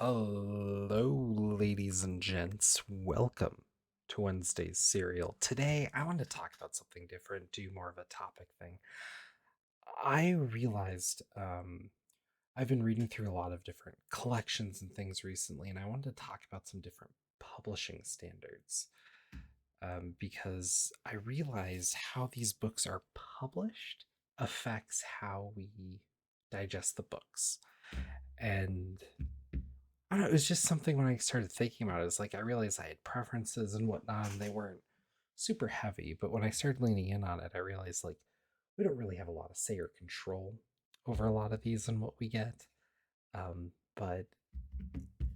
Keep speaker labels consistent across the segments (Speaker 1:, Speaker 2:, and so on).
Speaker 1: Hello, ladies and gents. Welcome to Wednesday's Serial. Today, I want to talk about something different, do more of a topic thing. I realized I've been reading through a lot of different collections and things recently, and I wanted to talk about some different publishing standards because I realize how these books are published affects how we digest the books. And I don't know, it was just something when I started thinking about it. It's like I realized I had preferences and whatnot, and they weren't super heavy. But when I started leaning in on it, I realized like we don't really have a lot of say or control over a lot of these and what we get. But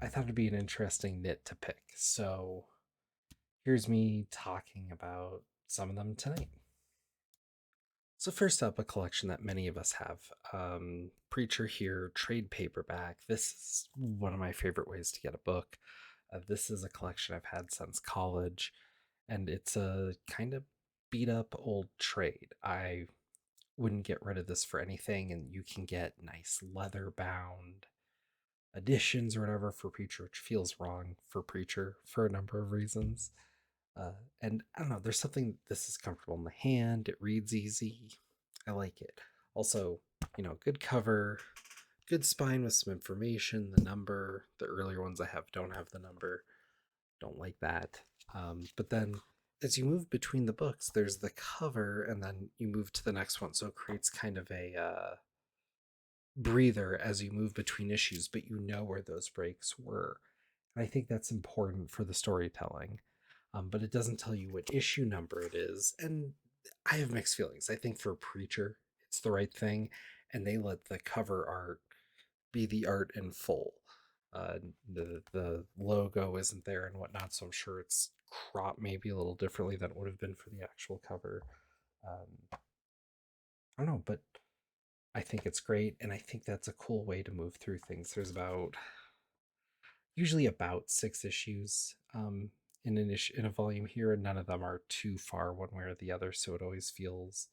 Speaker 1: I thought it'd be an interesting nit to pick. So here's me talking about some of them tonight. So first up, a collection that many of us have. Preacher here, trade paperback. This is one of my favorite ways to get a book. This is a collection I've had since college, and it's a kind of beat up old trade. I wouldn't get rid of this for anything, and you can get nice leather bound editions or whatever for Preacher, which feels wrong for Preacher for a number of reasons. And I don't know, there's something, this is comfortable in the hand, it reads easy. I like it. Also, good cover, good spine with some information, the number. The earlier ones I have don't have the number. Don't like that. But then as you move between the books, there's the cover, and then you move to the next one. So it creates kind of a breather as you move between issues, but you know where those breaks were. And I think that's important for the storytelling. But it doesn't tell you what issue number it is. And I have mixed feelings. I think for Preacher, it's the right thing, and they let the cover art be the art in full. The logo isn't there and whatnot, so I'm sure it's cropped maybe a little differently than it would have been for the actual cover. I don't know, but I think it's great, and I think that's a cool way to move through things. There's usually about 6 issues in an issue in a volume here, and none of them are too far one way or the other, so it always feels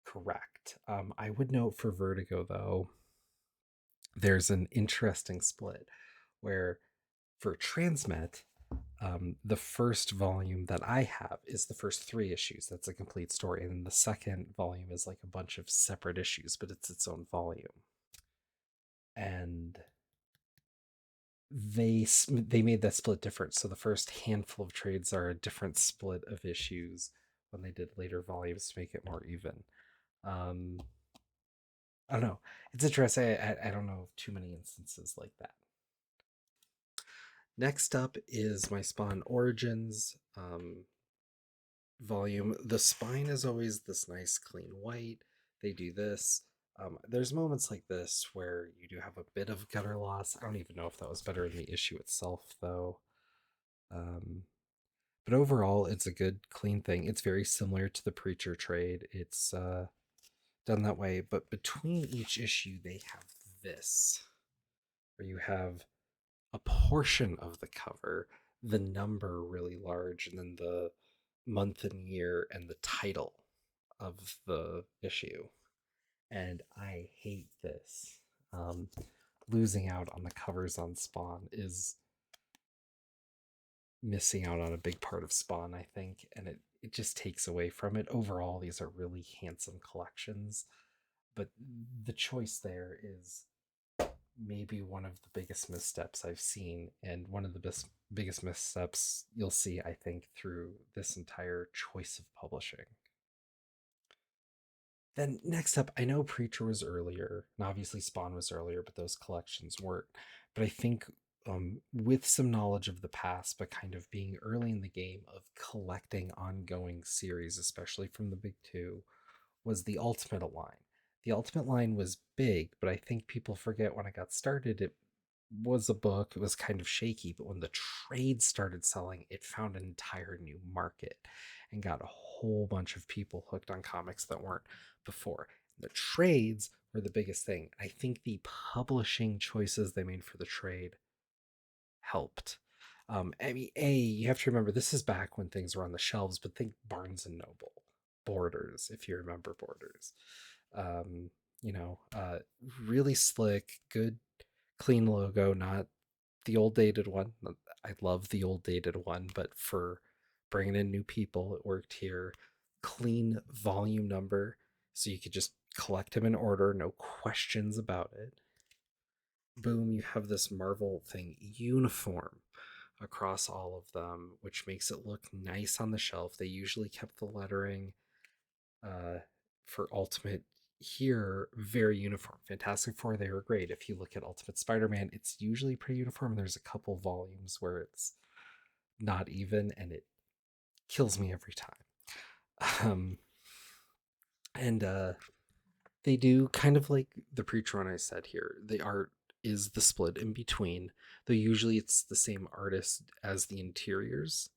Speaker 1: correct. I would note for Vertigo though, there's an interesting split where for Transmet, the first volume that I have is the first 3 issues. That's a complete story, and then the second volume is like a bunch of separate issues, but it's its own volume. And they made that split different. So the first handful of trades are a different split of issues when they did later volumes to make it more even. Um, I don't know. It's interesting. I don't know of too many instances like that. Next up is my Spawn Origins volume. The spine is always this nice clean white. They do this. There's moments like this where you do have a bit of gutter loss. I don't even know if that was better in the issue itself, though. Um, but overall, it's a good, clean thing. It's very similar to the Preacher trade. It's done that way, but between each issue, they have this, where you have a portion of the cover, the number really large, and then the month and year and the title of the issue. And I hate this. Um, Losing out on the covers on Spawn is missing out on a big part of Spawn, I think, and it just takes away from it. Overall, these are really handsome collections, but the choice there is maybe one of the biggest missteps I've seen, and one of the biggest missteps you'll see, I think, through this entire choice of publishing. Then next up, I know Preacher was earlier, and obviously Spawn was earlier, but those collections weren't. But I think with some knowledge of the past, but kind of being early in the game of collecting ongoing series, especially from the big two, was the Ultimate line. The Ultimate line was big, but I think people forget when I got started, it was a book. It was kind of shaky, but when the trade started selling, it found an entire new market and got a whole bunch of people hooked on comics that weren't before. The trades were the biggest thing. I think the publishing choices they made for the trade helped. I mean, you have to remember this is back when things were on the shelves, but think Barnes and Noble, Borders, if you remember Borders. Um, you know, really slick, good, clean logo, not the old dated one. I love the old dated one, but for bringing in new people, it worked here. Clean volume number, so you could just collect them in order, no questions about it. Boom, you have this Marvel thing uniform across all of them, which makes it look nice on the shelf. They usually kept the lettering uh, for Ultimate here very uniform. Fantastic Four, they were great. If you look at Ultimate Spider-Man, it's usually pretty uniform. There's a couple volumes where it's not even, and it kills me every time. And they do kind of like the preacher one I said here. The art is the split in between, though usually it's the same artist as the interiors,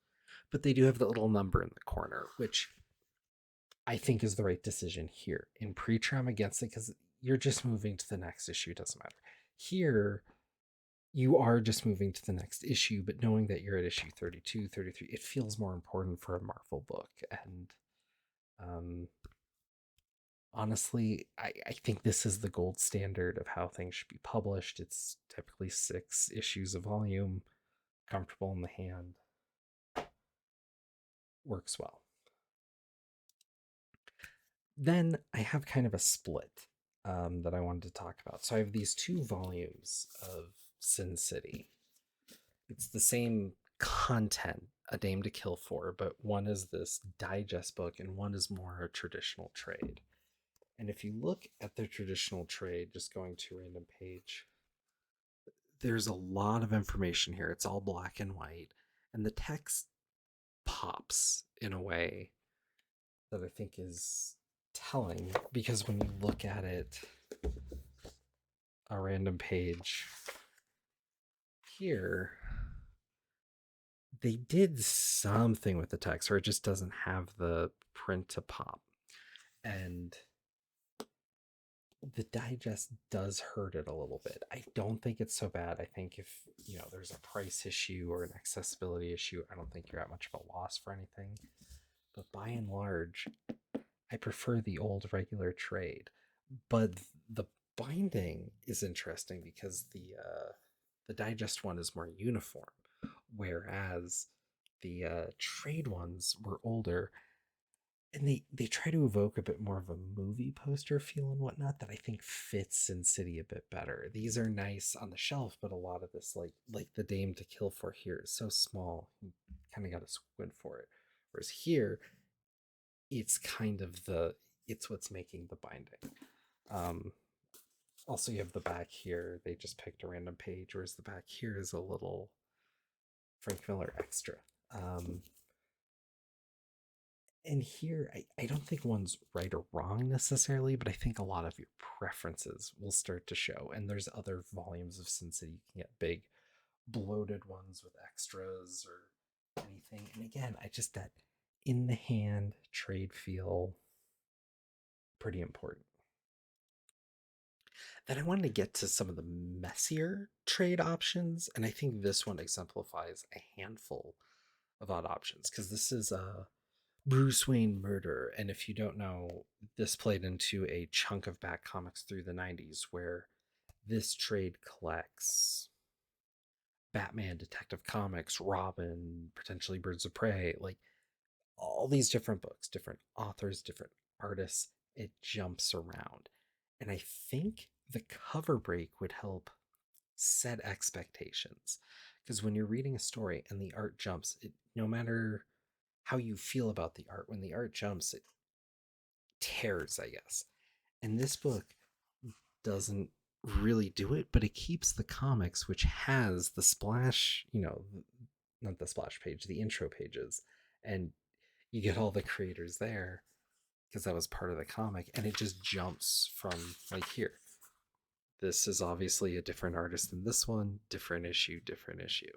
Speaker 1: but they do have the little number in the corner, which I think is the right decision here. In Preacher, I'm against it because you're just moving to the next issue. It doesn't matter. Here, you are just moving to the next issue, but knowing that you're at issue 32, 33, it feels more important for a Marvel book. And um, honestly, I think this is the gold standard of how things should be published. It's typically 6 issues of volume, comfortable in the hand, works well. Then I have kind of a split that I wanted to talk about. So I have these 2 volumes of Sin City. It's the same content, A Dame to Kill For, but one is this digest book and one is more a traditional trade. And if you look at the traditional trade, just going to a random page, there's a lot of information here. It's all black and white, and the text pops in a way that I think is telling because when you look at it, a random page here, they did something with the text, or it just doesn't have the print to pop. And the digest does hurt it a little bit. I don't think it's so bad. I think if there's a price issue or an accessibility issue, I don't think you're at much of a loss for anything. But by and large, I prefer the old regular trade. But the binding is interesting because the digest one is more uniform, whereas the trade ones were older, and they try to evoke a bit more of a movie poster feel and whatnot that I think fits Sin City a bit better. These are nice on the shelf, but a lot of this, like the Dame to Kill For here, is so small, you kind of got to squint for it. Whereas here, it's kind of it's what's making the binding. Um, Also, you have the back here. They just picked a random page, whereas the back here is a little Frank Miller extra. Um, and here, I don't think one's right or wrong necessarily, but I think a lot of your preferences will start to show. And there's other volumes of Sin City. You can get big, bloated ones with extras or anything. And again, I just that in the hand trade feel pretty important. Then I wanted to get to some of the messier trade options, and I think this one exemplifies a handful of odd options because this is a Bruce Wayne murder, and if you don't know, this played into a chunk of Bat comics through the 90s where this trade collects Batman, Detective Comics, Robin, potentially Birds of Prey, like all these different books, different authors, different artists. It jumps around. And I think the cover break would help set expectations. Because when you're reading a story and the art jumps, no matter how you feel about the art, when the art jumps, it tears, I guess. And this book doesn't really do it, but it keeps the comics, which has the splash, not the splash page, the intro pages. And you get all the creators there because that was part of the comic. And it just jumps from like here. This is obviously a different artist than this one, different issue, different issue.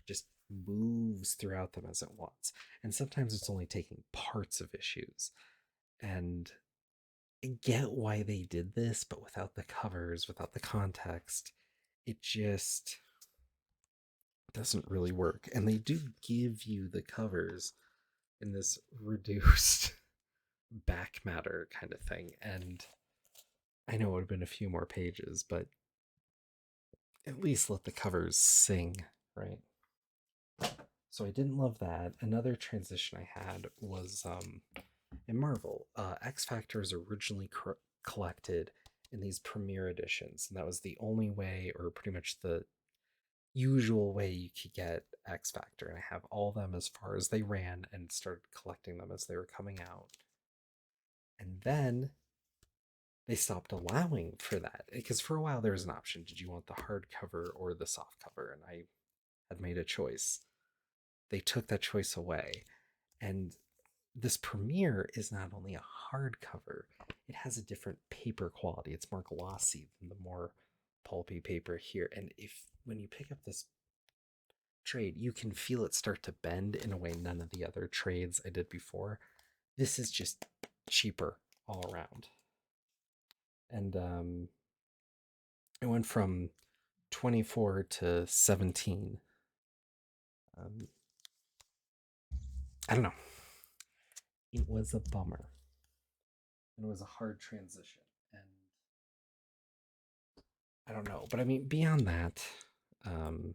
Speaker 1: Just moves throughout them as it wants. And sometimes it's only taking parts of issues. And I get why they did this, but without the covers, without the context, it just doesn't really work. And they do give you the covers in this reduced back matter kind of thing. And I know it would have been a few more pages, but at least let the covers sing, right? So I didn't love that. Another transition I had was in Marvel. X Factor is originally collected in these premiere editions, and that was the only way, or pretty much the usual way, you could get X Factor. And I have all of them as far as they ran, and started collecting them as they were coming out. And then they stopped allowing for that, because for a while there was an option: did you want the hardcover or the soft cover? And I had made a choice. They took that choice away, and this premiere is not only a hardcover, it has a different paper quality. It's more glossy than the more pulpy paper here. And if when you pick up this trade, you can feel it start to bend in a way none of the other trades I did before. This is just cheaper all around. And it went from 24 to 17. I don't know. It was a bummer. And it was a hard transition. And I don't know. But I mean, beyond that, um,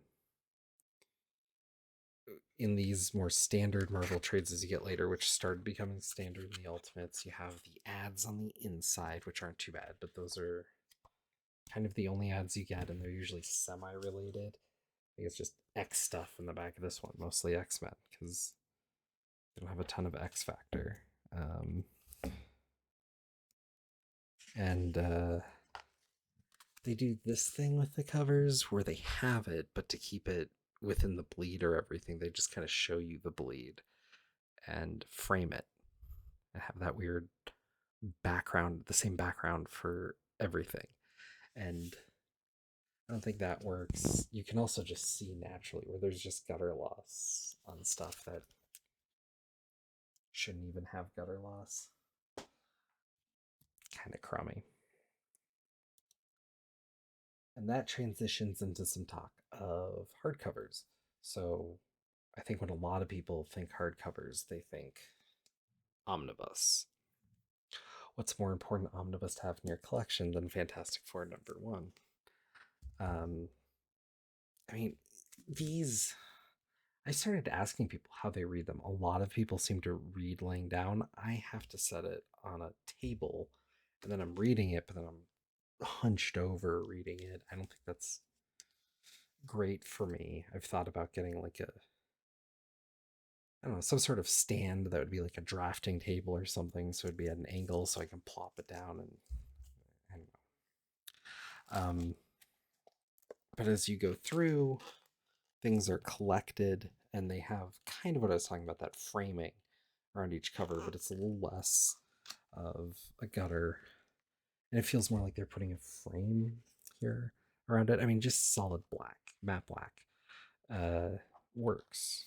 Speaker 1: in these more standard Marvel trades as you get later, which started becoming standard in the Ultimates, you have the ads on the inside, which aren't too bad, but those are kind of the only ads you get, and they're usually semi-related. I think it's just X stuff in the back of this one, mostly X-Men, because they don't have a ton of X Factor. And they do this thing with the covers where they have it, but to keep it within the bleed or everything, they just kind of show you the bleed and frame it and have that weird background, the same background for everything. And I don't think that works. You can also just see naturally where there's just gutter loss on stuff that shouldn't even have gutter loss. Kind of crummy. And that transitions into some talk of hardcovers. So I think when a lot of people think hardcovers, they think omnibus. What's more important omnibus to have in your collection than Fantastic Four #1? Um, I mean, these. I started asking people how they read them. A lot of people seem to read laying down. I have to set it on a table, and then I'm reading it, but then I'm hunched over reading it. I don't think that's great for me. I've thought about getting like a, I don't know, some sort of stand that would be like a drafting table or something, so it'd be at an angle so I can plop it down, and I don't know. But as you go through, things are collected, and they have kind of what I was talking about, that framing around each cover, but it's a little less of a gutter, and it feels more like they're putting a frame here around it. I mean, just solid black, matte black, works.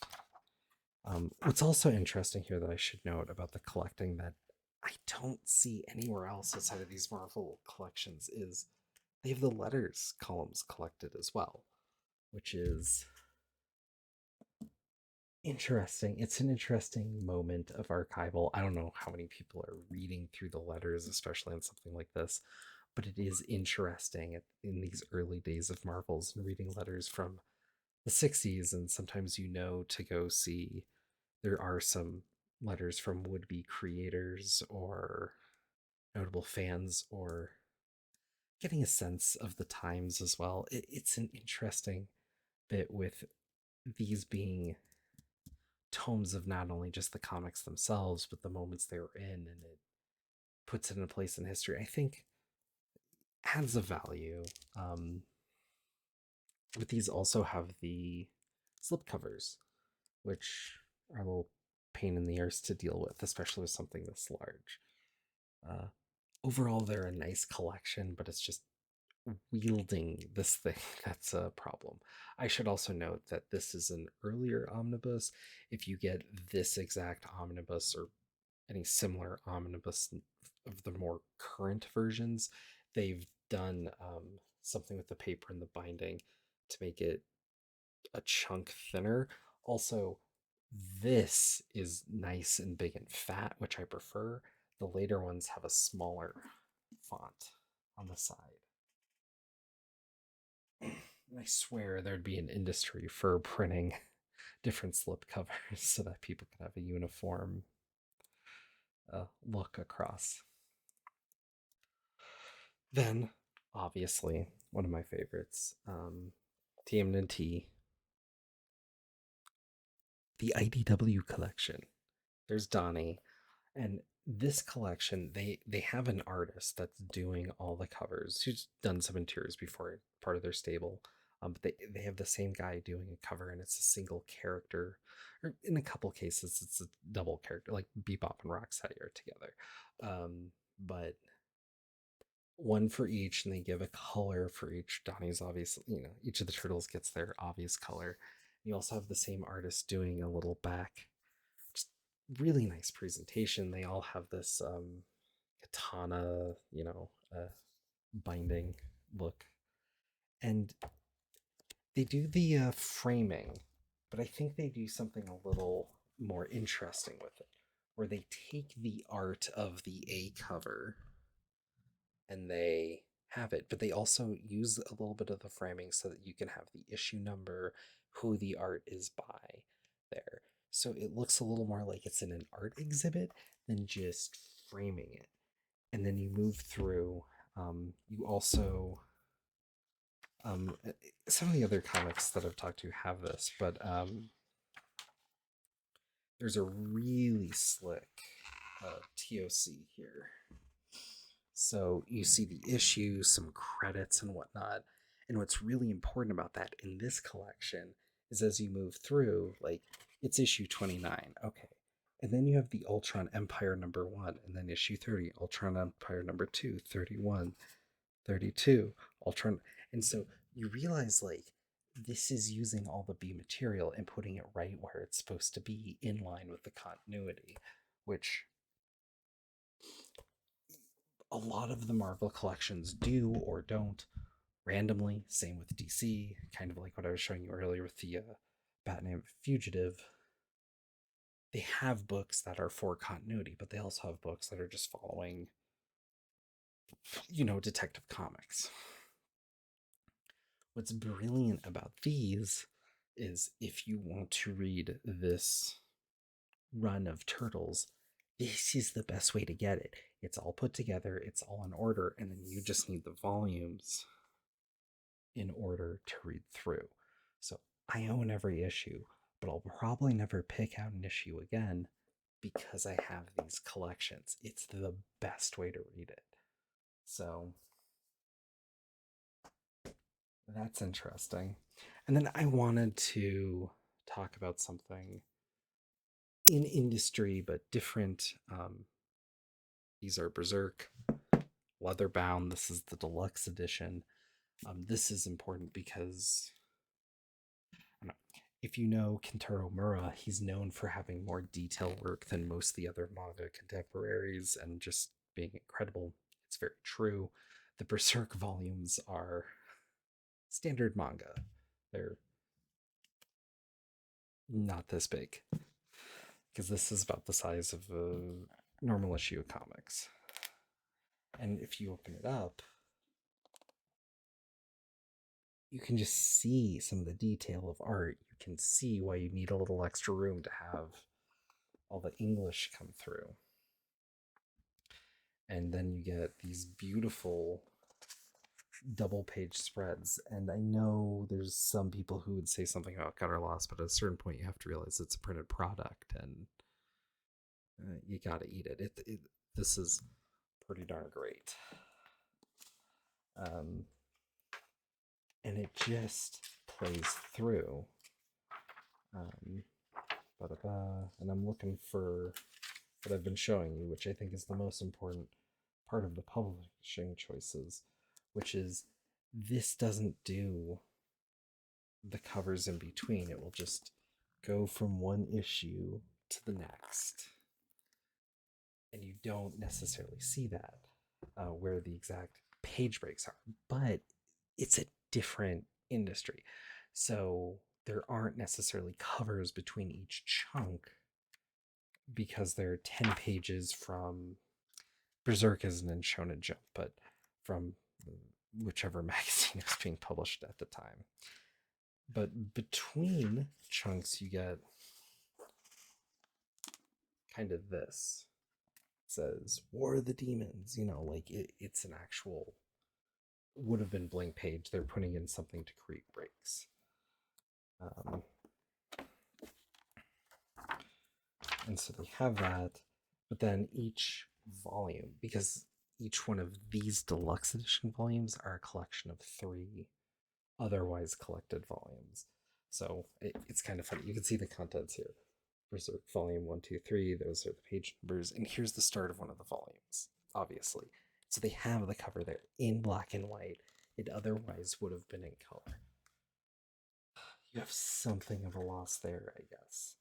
Speaker 1: What's also interesting here that I should note about the collecting that I don't see anywhere else outside of these Marvel collections is they have the letters columns collected as well, which is interesting. It's an interesting moment of archival. I don't know how many people are reading through the letters, especially on something like this, but it is interesting in these early days of Marvels and reading letters from the 60s. And sometimes, to go see, there are some letters from would-be creators or notable fans, or getting a sense of the times as well. It's an interesting bit with these being tomes of not only just the comics themselves, but the moments they were in, and it puts it in a place in history. I think adds a value. But these also have the slipcovers, which are a little pain in the ears to deal with, especially with something this large. Uh, Overall, they're a nice collection, but it's just wielding this thing that's a problem. I should also note that this is an earlier omnibus. If you get this exact omnibus or any similar omnibus of the more current versions, they've done something with the paper and the binding to make it a chunk thinner. Also, this is nice and big and fat, which I prefer. The later ones have a smaller font on the side. I swear there'd be an industry for printing different slip covers so that people could have a uniform look across. Then, obviously, one of my favorites, TMNT, the IDW collection. There's Donnie, and this collection they have an artist that's doing all the covers who's done some interiors before, part of their stable. But they have the same guy doing a cover, and it's a single character, or in a couple cases it's a double character, like Bebop and Rocksteady are together. But one for each, and they give a color for each. Donnie's obviously, each of the turtles gets their obvious color. You also have the same artist doing a little back. Just really nice presentation. They all have this katana, binding look. And they do the framing, but I think they do something a little more interesting with it, where they take the art of the A cover and they have it, but they also use a little bit of the framing so that you can have the issue number, who the art is by there. So it looks a little more like it's in an art exhibit than just framing it. And then you move through. You also, some of the other comics that I've talked to have this, but there's a really slick TOC here. So you see the issue, some credits and whatnot. And what's really important about that in this collection is as you move through, like it's issue 29. Okay. And then you have the Ultron Empire #1, and then issue 30, Ultron Empire #2, 31, 32, Ultron. And so you realize like this is using all the B material and putting it right where it's supposed to be in line with the continuity, which a lot of the Marvel collections do or don't randomly. Same with DC, kind of like what I was showing you earlier with the Batman Fugitive. They have books that are for continuity, but they also have books that are just following, Detective Comics. What's brilliant about these is if you want to read this run of Turtles, this is the best way to get it. It's all put together, it's all in order, and then you just need the volumes in order to read through. So I own every issue, but I'll probably never pick out an issue again because I have these collections. It's the best way to read it. So that's interesting. And then I wanted to talk about something in industry, but different. These are Berserk, leatherbound. This is the deluxe edition. This is important because if you know Kentaro Mura, he's known for having more detail work than most of the other manga contemporaries and just being incredible. It's very true. The Berserk volumes are standard manga. They're not this big because this is about the size of a normal issue of comics. And if you open it up, you can just see some of the detail of art. You can see why you need a little extra room to have all the English come through. And then you get these beautiful double page spreads. And I know there's some people who would say something about gutter loss, but at a certain point you have to realize it's a printed product and you gotta eat it. This is pretty darn great. And it just plays through. And I'm looking for what I've been showing you, which I think is the most important part of the publishing choices, which is this doesn't do the covers in between. It will just go from one issue to the next. And you don't necessarily see that where the exact page breaks are, but it's a different industry. So there aren't necessarily covers between each chunk because there are 10 pages from Berserk isn't in Shonen Jump, but from whichever magazine was being published at the time. But between chunks, you get kind of this. It says War of the Demons, like it's an actual, would have been blank page. They're putting in something to create breaks. Um, and so they have that, but then each volume, because each one of these deluxe edition volumes are a collection of 3 otherwise collected volumes. So it's kind of funny. You can see the contents here. Berserk Volume 1, 2, 3. Those are the page numbers. And here's the start of one of the volumes, obviously. So they have the cover there in black and white. It otherwise would have been in color. You have something of a loss there, I guess.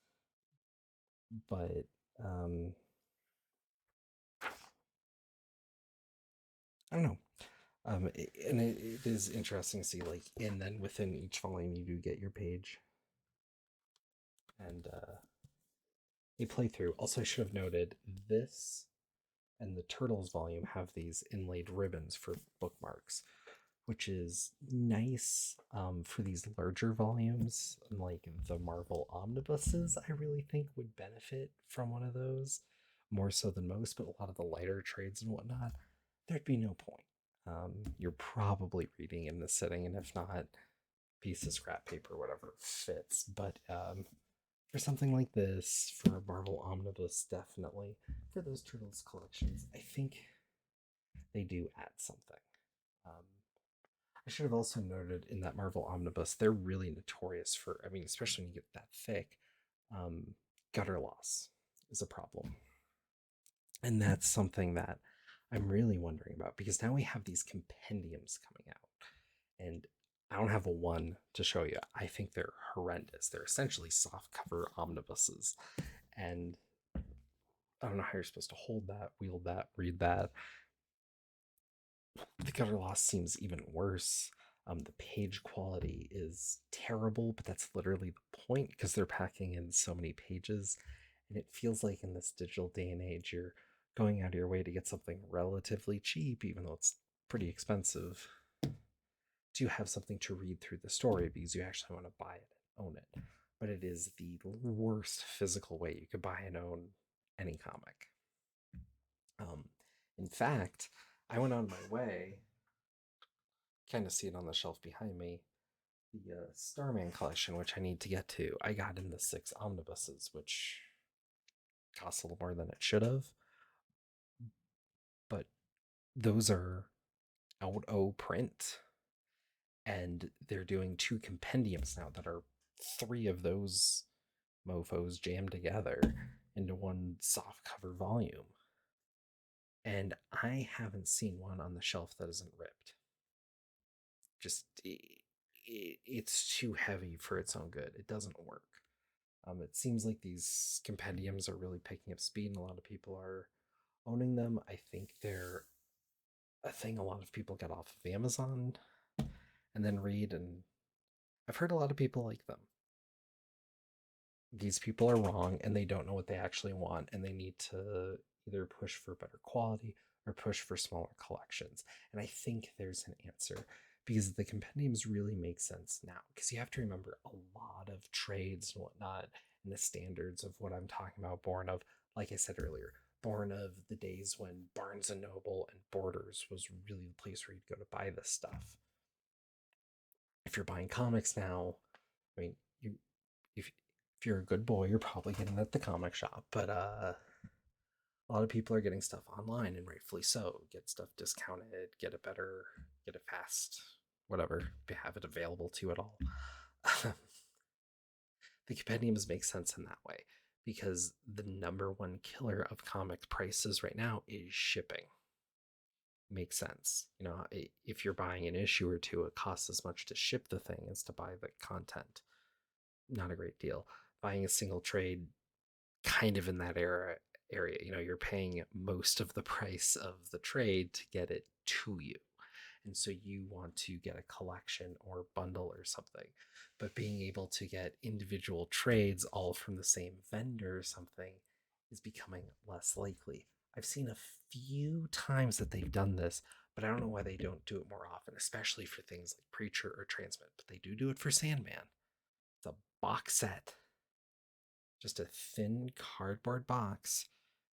Speaker 1: But I don't know. It is interesting to see, like, and then within each volume, you do get your page and a playthrough. Also, I should have noted this and the Turtles volume have these inlaid ribbons for bookmarks, which is nice for these larger volumes. Like the Marvel omnibuses, I really think would benefit from one of those more so than most, but a lot of the lighter trades and whatnot, there'd be no point. You're probably reading in the sitting, and if not, piece of scrap paper, whatever fits. But for something like this, for a Marvel omnibus, definitely for those Turtles collections, I think they do add something. Um, I should have also noted in that Marvel omnibus, they're really notorious for, I mean, especially when you get that thick, um, gutter loss is a problem. And that's something that I'm really wondering about because now we have these compendiums coming out. And I don't have a one to show you. I think they're horrendous. They're essentially soft cover omnibuses. And I don't know how you're supposed to hold that, wield that, read that. The gutter loss seems even worse. The page quality is terrible, but that's literally the point because they're packing in so many pages. And it feels like in this digital day and age, you're going out of your way to get something relatively cheap, even though it's pretty expensive, to have something to read through the story because you actually want to buy it and own it. But it is the worst physical way you could buy and own any comic. Um, in fact, I went on my way, kind of see it on the shelf behind me, the Starman collection, which I need to get to. I got in the 6 omnibuses, which cost a little more than it should have, but those are out o print, and they're doing 2 compendiums now that are 3 of those mofos jammed together into one soft cover volume. And I haven't seen one on the shelf that isn't ripped. Just it's too heavy for its own good. It doesn't work. It seems like these compendiums are really picking up speed, and a lot of people are owning them. I think they're a thing a lot of people get off of Amazon and then read, and I've heard a lot of people like them. These people are wrong, and they don't know what they actually want, and they need to either push for better quality or push for smaller collections. And I think there's an answer because the compendiums really make sense now. Because you have to remember a lot of trades and whatnot, and the standards of what I'm talking about, born of, like I said earlier, born of the days when Barnes and Noble and Borders was really the place where you'd go to buy this stuff. If you're buying comics now, I mean, if you're a good boy, you're probably getting it at the comic shop. But a lot of people are getting stuff online, and rightfully so. Get stuff discounted, get it better, get it fast, whatever. Have it available to it all. The compendiums make sense in that way because the number one killer of comic prices right now is shipping. Makes sense. If you're buying an issue or two, it costs as much to ship the thing as to buy the content. Not a great deal. Buying a single trade, kind of in that area, you're paying most of the price of the trade to get it to you. And so you want to get a collection or bundle or something. But being able to get individual trades all from the same vendor or something is becoming less likely. I've seen a few times that they've done this, but I don't know why they don't do it more often, especially for things like Preacher or Transmit. But they do it for Sandman. It's a box set, just a thin cardboard box.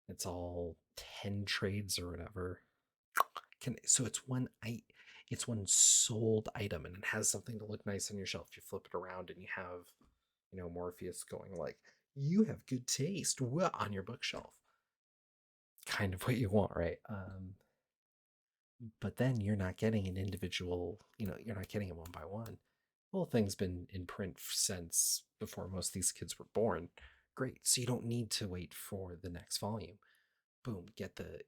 Speaker 1: It's all 10 trades or whatever. So it's one sold item, and it has something to look nice on your shelf. You flip it around and you have, Morpheus going like, "You have good taste," on your bookshelf. Kind of what you want, right? But then you're not getting an individual, you're not getting it one by one. The whole thing's been in print since before most of these kids were born. Great. So you don't need to wait for the next volume. Boom, get the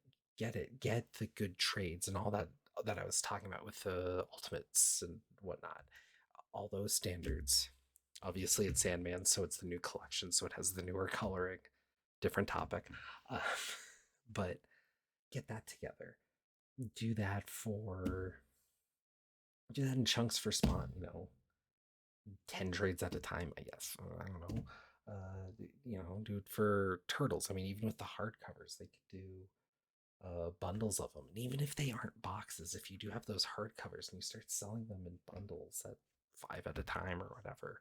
Speaker 1: good trades and all that I was talking about with the ultimates and whatnot. All those standards. Obviously, it's Sandman, so it's the new collection, so it has the newer coloring. Different topic, uh, but get that together. Do that for do that in chunks for Spawn. 10 trades at a time, I guess. I don't know. Do it for Turtles. I mean, even with the hardcovers, they could do bundles of them. And even if they aren't boxes, if you do have those hardcovers and you start selling them in bundles at 5 at a time or whatever,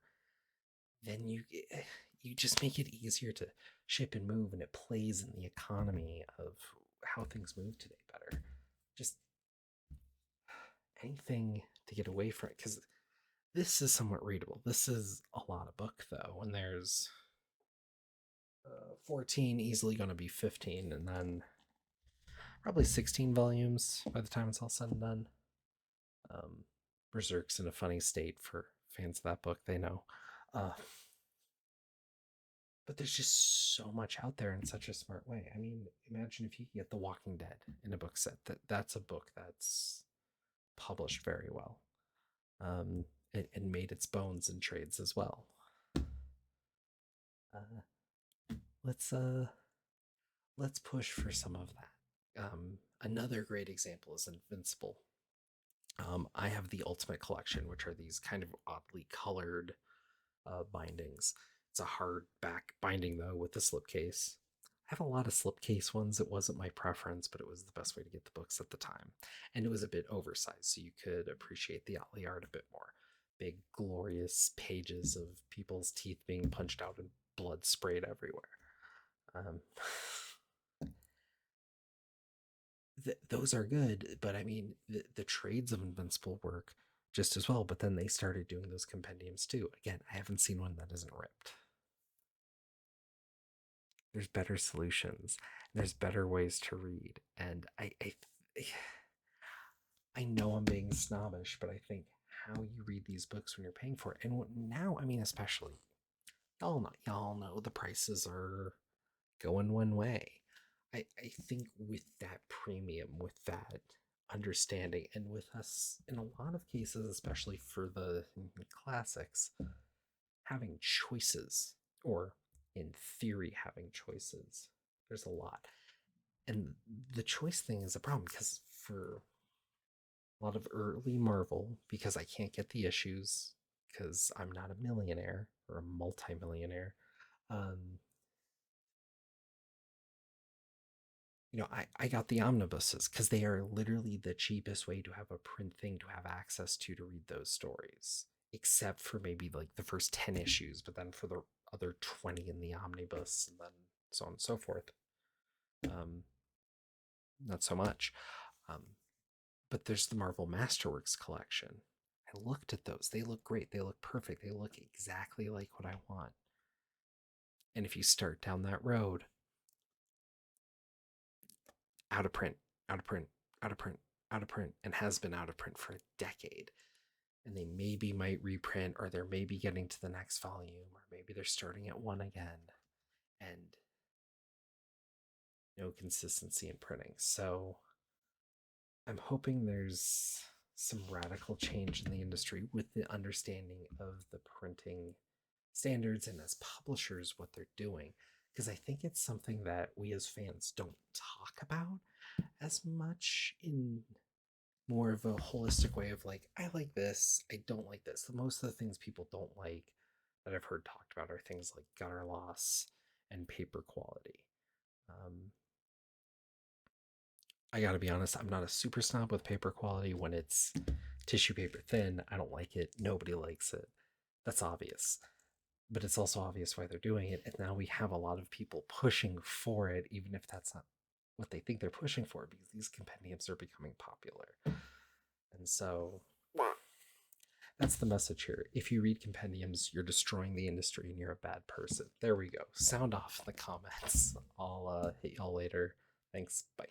Speaker 1: then you just make it easier to ship and move, and it plays in the economy of how things move today better. Just anything to get away from it, because this is somewhat readable. This is a lot of book though, and there's 14 easily going to be 15, and then probably 16 volumes by the time it's all said and done. Berserk's in a funny state for fans of that book, they know. Uh, but there's just so much out there in such a smart way. I mean, imagine if you could get The Walking Dead in a book set. That's a book that's published very well, and made its bones in trades as well. Uh, let's push for some of that. Another great example is Invincible. I have the Ultimate Collection, which are these kind of oddly colored bindings. It's a hardback binding though with the slipcase. I have a lot of slipcase ones. It wasn't my preference, but it was the best way to get the books at the time. And it was a bit oversized, so you could appreciate the Otley art a bit more. Big, glorious pages of people's teeth being punched out and blood sprayed everywhere. Um, those are good, but I mean, the trades of Invincible work just as well. But then they started doing those compendiums too. Again, I haven't seen one that isn't ripped. There's better solutions. There's better ways to read, and I know I'm being snobbish, but I think how you read these books when you're paying for it, and now, I mean, especially y'all know the prices are going one way. I think with that premium, with that understanding, and with us in a lot of cases, especially for the classics, having choices, or in theory, having choices, there's a lot. And the choice thing is a problem because for a lot of early Marvel, because I can't get the issues because I'm not a millionaire or a multimillionaire, um, I got the omnibuses because they are literally the cheapest way to have a print thing to have access to read those stories, except for maybe like the first 10 issues, but then for the other 20 in the omnibus, and then so on and so forth. Um, not so much. Um, but there's the Marvel Masterworks collection. I looked at those. They look great. They look perfect. They look exactly like what I want. And if you start down that road, out of print, out of print, out of print, out of print, and has been out of print for a decade. And they maybe might reprint, or they're maybe getting to the next volume, or maybe they're starting at one again, and no consistency in printing. So I'm hoping there's some radical change in the industry with the understanding of the printing standards, and as publishers what they're doing, because I think it's something that we as fans don't talk about as much, in more of a holistic way of like, I like this, I don't like this. Most of the things people don't like that I've heard talked about are things like gutter loss and paper quality. um, I gotta be honest, I'm not a super snob with paper quality. When it's tissue paper thin, I don't like it. Nobody likes it. That's obvious. But it's also obvious why they're doing it. And now we have a lot of people pushing for it, even if that's not what they think they're pushing for, because these compendiums are becoming popular. And so that's the message here. If you read compendiums, you're destroying the industry and you're a bad person. There we go. Sound off in the comments. I'll hit y'all later. Thanks. Bye.